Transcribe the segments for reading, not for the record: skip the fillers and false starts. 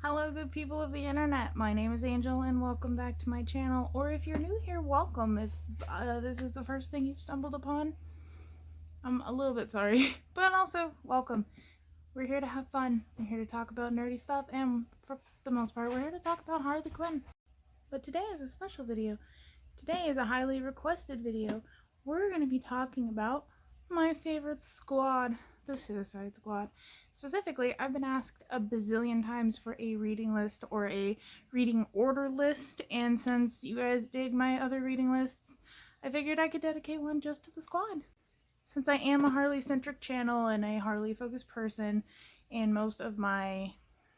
Hello good people of the internet, my name is Angel and welcome back to my channel, or if you're new here, welcome. If this is the first thing you've stumbled upon, I'm a little bit sorry, but also welcome. We're here to have fun, we're here to talk about nerdy stuff, and for the most part we're here to talk about Harley Quinn. But today is a special video. Today is a highly requested video. We're going to be talking about my favorite squad, the Suicide Squad. Specifically, I've been asked a bazillion times for a reading list or a reading order list, and since you guys dig my other reading lists, I figured I could dedicate one just to the squad. Since I am a Harley-centric channel and a Harley-focused person, and most of my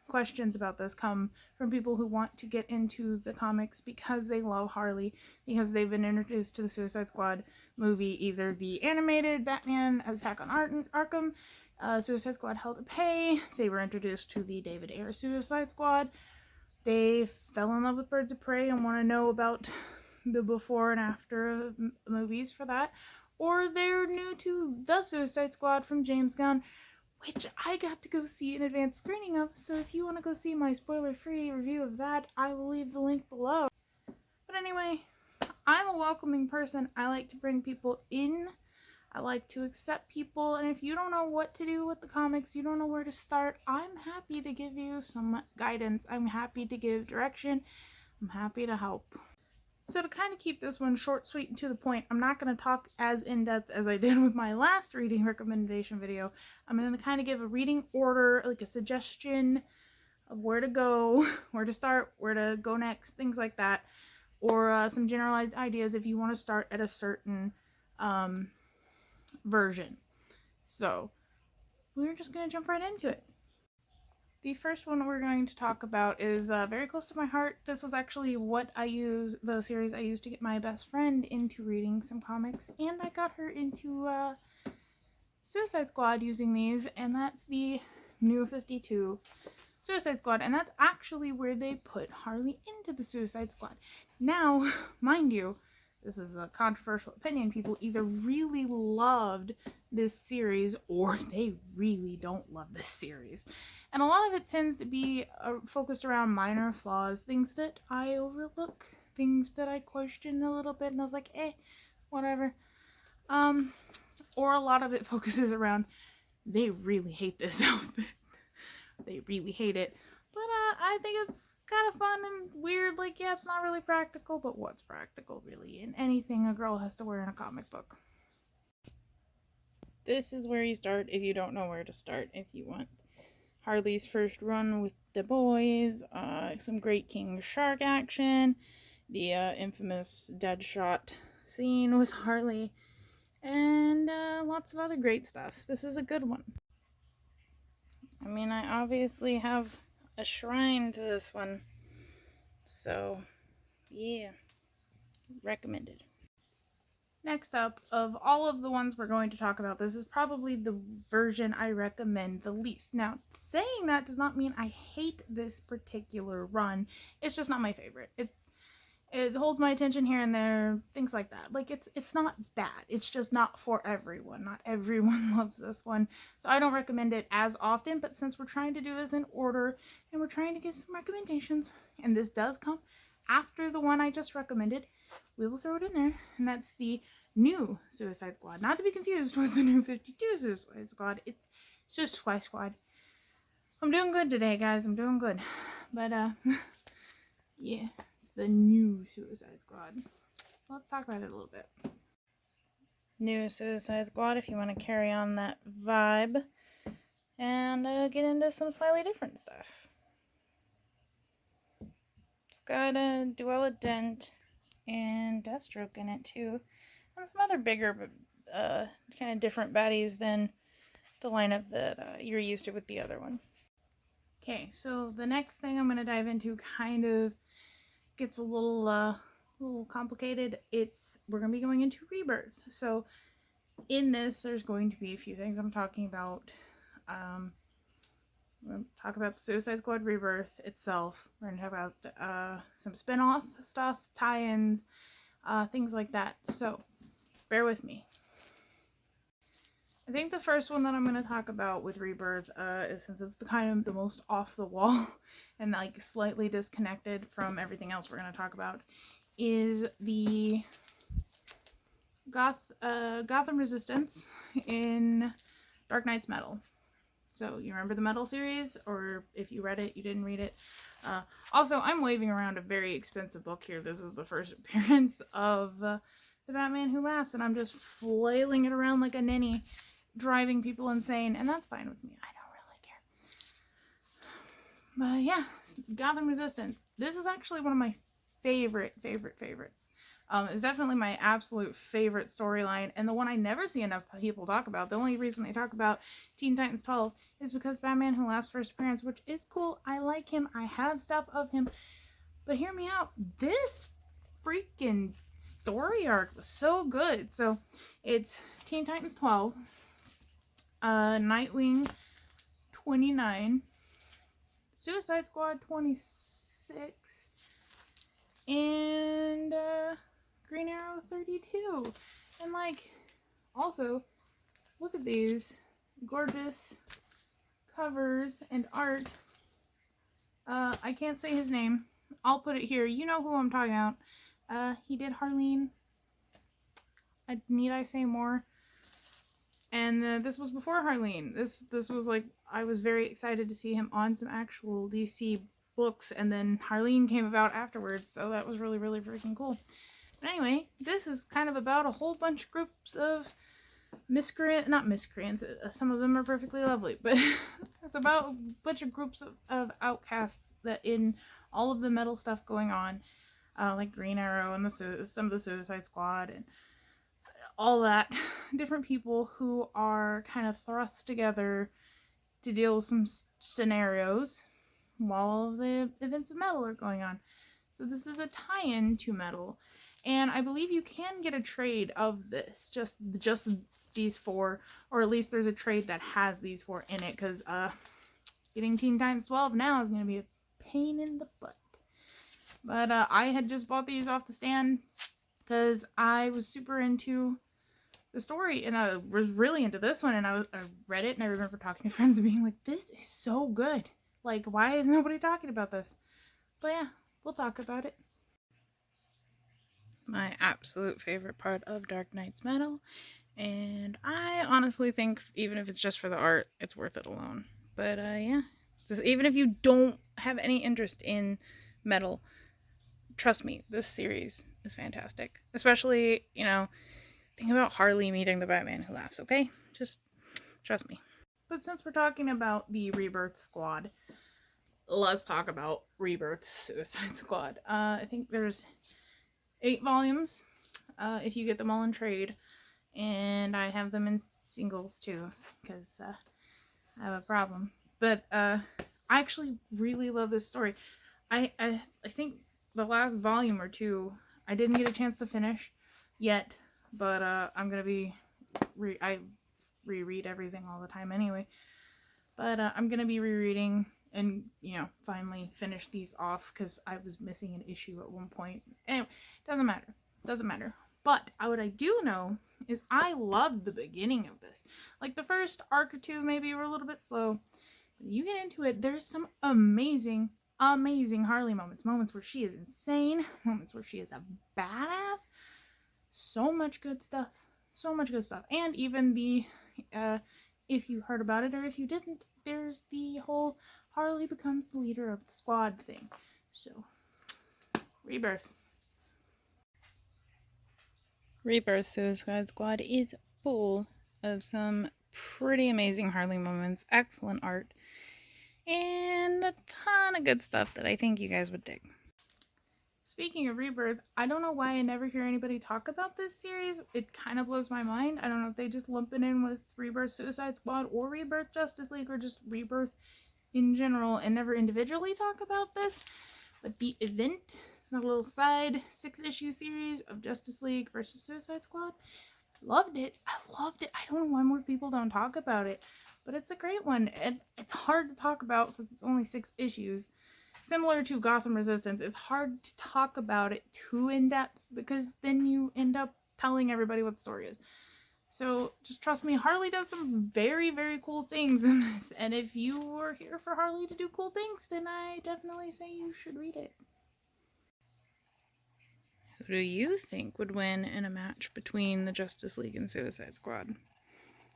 questions about this come from people who want to get into the comics because they love Harley, because they've been introduced to the Suicide Squad movie, either the animated Batman Attack on Arkham, Suicide Squad Hell to Pay, they were introduced to the David Ayer Suicide Squad, they fell in love with Birds of Prey and want to know about the before and after movies for that, or they're new to the Suicide Squad from James Gunn, which I got to go see an advanced screening of, so if you want to go see my spoiler-free review of that, I will leave the link below. But anyway, I'm a welcoming person. I like to bring people in. I like to accept people, and if you don't know what to do with the comics, you don't know where to start, I'm happy to give you some guidance. I'm happy to give direction. I'm happy to help. So to kind of keep this one short, sweet, and to the point, I'm not going to talk as in-depth as I did with my last reading recommendation video. I'm going to kind of give a reading order, like a suggestion of where to go, where to start, where to go next, things like that. Or some generalized ideas if you want to start at a certain version. So we're just going to jump right into it. The first one we're going to talk about is very close to my heart. This was actually the series I used to get my best friend into reading some comics, and I got her into Suicide Squad using these, and that's the New 52 Suicide Squad, and that's actually where they put Harley into the Suicide Squad. Now, mind you, this is a controversial opinion. People either really loved this series or they really don't love this series. And a lot of it tends to be focused around minor flaws, things that I overlook, things that I question a little bit, and I was like, whatever. Or a lot of it focuses around, they really hate this outfit. They really hate it. But I think it's kind of fun and weird. Like, yeah, it's not really practical, but what's practical, really, in anything a girl has to wear in a comic book? This is where you start if you don't know where to start. If you want Harley's first run with the boys, some great King Shark action, the infamous Deadshot scene with Harley, and lots of other great stuff. This is a good one. I mean, I obviously have a shrine to this one, so yeah, recommended. Next up, of all of the ones we're going to talk about, this is probably the version I recommend the least. Now, saying that does not mean I hate this particular run. It's just not my favorite. It holds my attention here and there, things like that. Like, it's not bad. It's just not for everyone. Not everyone loves this one. So I don't recommend it as often, but since we're trying to do this in order and we're trying to give some recommendations, and this does come after the one I just recommended, we will throw it in there, and that's the new Suicide Squad. Not to be confused with the New 52 Suicide Squad. It's just Suicide Squad. I'm doing good today, guys. I'm doing good. But, yeah, it's the new Suicide Squad. Let's talk about it a little bit. New Suicide Squad, if you want to carry on that vibe, and get into some slightly different stuff. It's got a Duella Dent and Deathstroke in it too, and some other bigger but kind of different baddies than the lineup that you're used to with the other one. Okay, so the next thing I'm going to dive into kind of gets a little complicated. We're going to be going into Rebirth. So in this, there's going to be a few things I'm talking about. We're going to talk about the Suicide Squad Rebirth itself. We're going to talk about some spin-off stuff, tie-ins, things like that. So, bear with me. I think the first one that I'm going to talk about with Rebirth, is, since it's the kind of the most off the wall and like slightly disconnected from everything else we're going to talk about, is the Gotham Resistance in Dark Knight's Metal. So you remember the Metal series, or if you read it, you didn't read it. Also, I'm waving around a very expensive book here. This is the first appearance of the Batman Who Laughs, and I'm just flailing it around like a ninny, driving people insane, and that's fine with me. I don't really care. But yeah, Gotham Resistance. This is actually one of my favorites. It's definitely my absolute favorite storyline, and the one I never see enough people talk about. The only reason they talk about Teen Titans 12 is because Batman Who Laughs' first appearance, which is cool. I like him. I have stuff of him. But hear me out. This freaking story arc was so good. So it's Teen Titans 12, Nightwing 29, Suicide Squad 26, and Green Arrow 32. And like, also, look at these gorgeous covers and art. I can't say his name. I'll put it here. You know who I'm talking about. He did Harleen. Need I say more? And this was before Harleen. This was like, I was very excited to see him on some actual DC books, and then Harleen came about afterwards, so that was really freaking cool. But anyway, this is kind of about a whole bunch of groups of not miscreants, some of them are perfectly lovely, but it's about a bunch of groups of outcasts that in all of the metal stuff going on, like Green Arrow and some of the Suicide Squad and all that, different people who are kind of thrust together to deal with some scenarios while all of the events of Metal are going on. So this is a tie-in to Metal, and I believe you can get a trade of this, just these four, or at least there's a trade that has these four in it, because getting Teen Titans 12 now is going to be a pain in the butt. But I had just bought these off the stand because I was super into the story, and I was really into this one, and I read it, and I remember talking to friends and being like, this is so good. Like, why is nobody talking about this? But yeah, we'll talk about it. My absolute favorite part of Dark Knight's Metal, and I honestly think even if it's just for the art, it's worth it alone. But yeah, just even if you don't have any interest in Metal, trust me, this series is fantastic. Especially, you know, think about Harley meeting the Batman Who Laughs, okay? Just trust me. But since we're talking about the Rebirth Squad, let's talk about Rebirth Suicide Squad. I think there's 8 volumes, if you get them all in trade, and I have them in singles too, because I have a problem. But I actually really love this story. I think the last volume or two I didn't get a chance to finish yet, but I'm gonna be I reread everything all the time anyway, but I'm gonna be rereading and, you know, finally finish these off, because I was missing an issue at one point. Anyway, doesn't matter. But what I do know is I loved the beginning of this. Like, the first arc or two maybe were a little bit slow, but you get into it, there's some amazing Harley moments where she is insane, moments where she is a badass. So much good stuff. And even the if you heard about it or if you didn't, there's the whole Harley becomes the leader of the squad thing. So, Rebirth Suicide Squad is full of some pretty amazing Harley moments, excellent art, and a ton of good stuff that I think you guys would dig. Speaking of Rebirth, I don't know why I never hear anybody talk about this series. It kind of blows my mind. I don't know if they just lump it in with Rebirth Suicide Squad or Rebirth Justice League, or just Rebirth in general and never individually talk about this. But the event, the little side 6-issue series of Justice League versus Suicide Squad, loved it. I don't know why more people don't talk about it, but it's a great one. It's hard to talk about since it's only 6 issues. Similar to Gotham Resistance, it's hard to talk about it too in depth, because then you end up telling everybody what the story is. So just trust me, Harley does some very, very cool things in this. And if you are here for Harley to do cool things, then I definitely say you should read it. Who do you think would win in a match between the Justice League and Suicide Squad?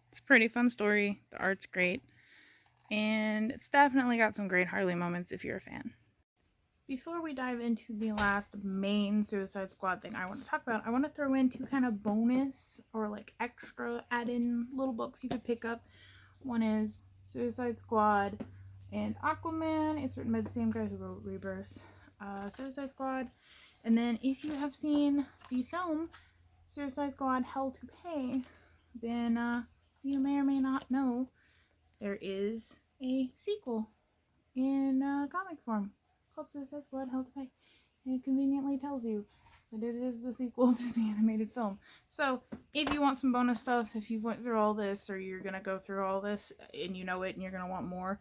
It's a pretty fun story. The art's great. And it's definitely got some great Harley moments if you're a fan. Before we dive into the last main Suicide Squad thing I want to talk about, I want to throw in two kind of bonus or like extra add-in little books you could pick up. One is Suicide Squad and Aquaman. It's written by the same guy who wrote Rebirth. Suicide Squad. And then if you have seen the film Suicide Squad Hell to Pay, then you may or may not know there is a sequel in comic form called Suicide Squad Hell to Pay. And it conveniently tells you that it is the sequel to the animated film. So if you want some bonus stuff, if you went through all this or you're going to go through all this and you know it and you're going to want more,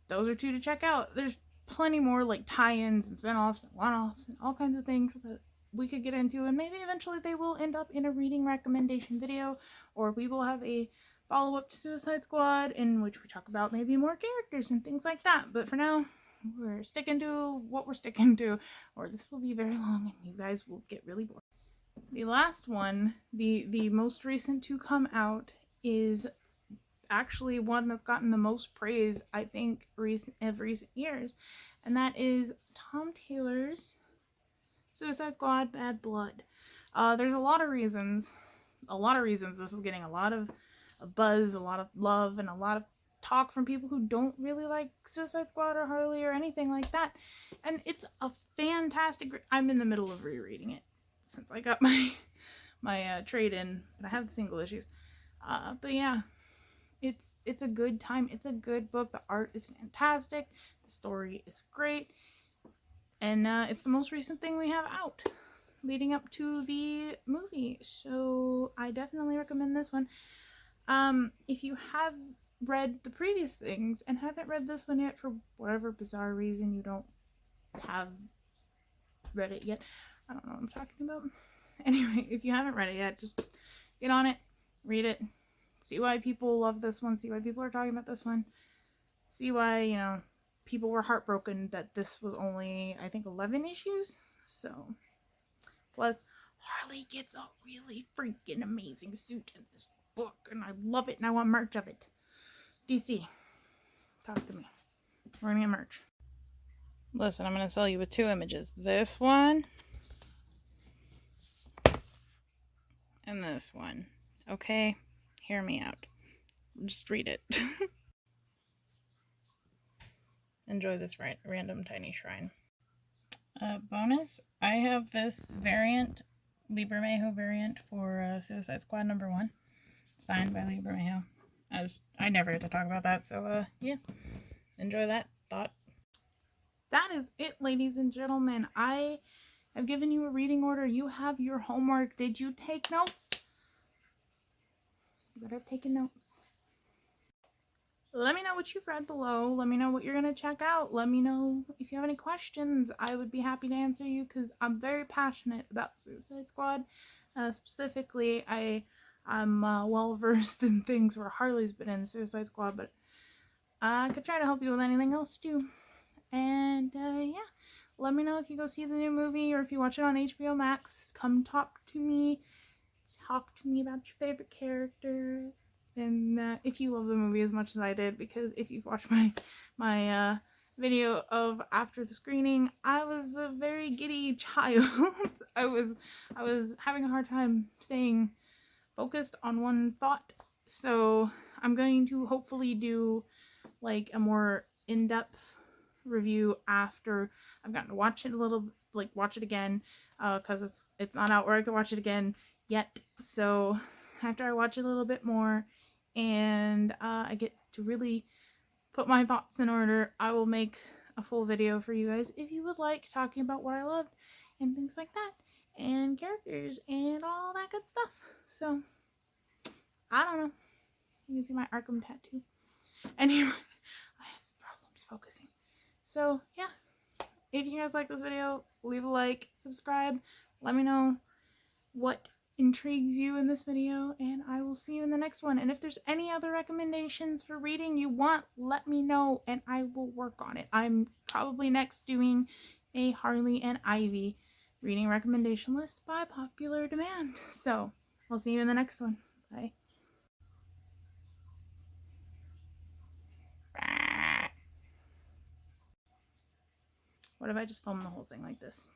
those are two to check out. There's plenty more like tie-ins and spin-offs and one-offs and all kinds of things that we could get into, and maybe eventually they will end up in a reading recommendation video, or we will have a follow-up to Suicide Squad in which we talk about maybe more characters and things like that. But for now, we're sticking to what we're sticking to, or this will be very long and you guys will get really bored. The last one, the most recent to come out, is actually one that's gotten the most praise, I think, of recent years, and that is Tom Taylor's Suicide Squad Bad Blood. There's a lot of reasons this is getting a lot of buzz, a lot of love, and a lot of talk from people who don't really like Suicide Squad or Harley or anything like that. And it's a fantastic... I'm in the middle of rereading it since I got my trade-in, but I have the single issues. But yeah, it's a good time. It's a good book. The art is fantastic. The story is great. And it's the most recent thing we have out leading up to the movie. So I definitely recommend this one. If you have read the previous things and haven't read this one yet for whatever bizarre reason you don't have read it yet, I don't know what I'm talking about. Anyway, if you haven't read it yet, just get on it, read it, see why people love this one, see why people are talking about this one, see why, you know, people were heartbroken that this was only, I think, 11 issues. So, plus, Harley gets a really freaking amazing suit in this book, and I love it, and I want merch of it. DC, talk to me. We're gonna get merch. Listen, I'm gonna sell you with two images. This one and this one. Okay? Hear me out. Just read it. Enjoy this random tiny shrine. Bonus, I have this variant, Libramejo variant for Suicide Squad #1, signed by Libramejo. I never get to talk about that, so yeah, enjoy that thought. That is it, ladies and gentlemen. I have given you a reading order. You have your homework. Did you take notes? You better have taken notes. Let me know what you've read below. Let me know what you're going to check out. Let me know if you have any questions. I would be happy to answer you because I'm very passionate about Suicide Squad. Specifically, I'm well versed in things where Harley's been in Suicide Squad, but I could try to help you with anything else too. And yeah, let me know if you go see the new movie or if you watch it on HBO Max. Come talk to me. Talk to me about your favorite characters. And if you love the movie as much as I did, because if you've watched my video of after the screening, I was a very giddy child. I was having a hard time staying focused on one thought. So I'm going to hopefully do like a more in-depth review after I've gotten to watch it a little, like watch it again, because it's not out where I can watch it again yet. So after I watch it a little bit more and I get to really put my thoughts in order, I will make a full video for you guys if you would like, talking about what I loved and things like that, and characters and all that good stuff. So I don't know, you can see my Arkham tattoo. Anyway, I have problems focusing. So yeah, if you guys like this video, leave a like, subscribe, let me know what intrigues you in this video, and I will see you in the next one. And if there's any other recommendations for reading you want, let me know and I will work on it. I'm probably next doing a Harley and Ivy reading recommendation list by popular demand. So I'll see you in the next one. Bye. What if I just film the whole thing like this?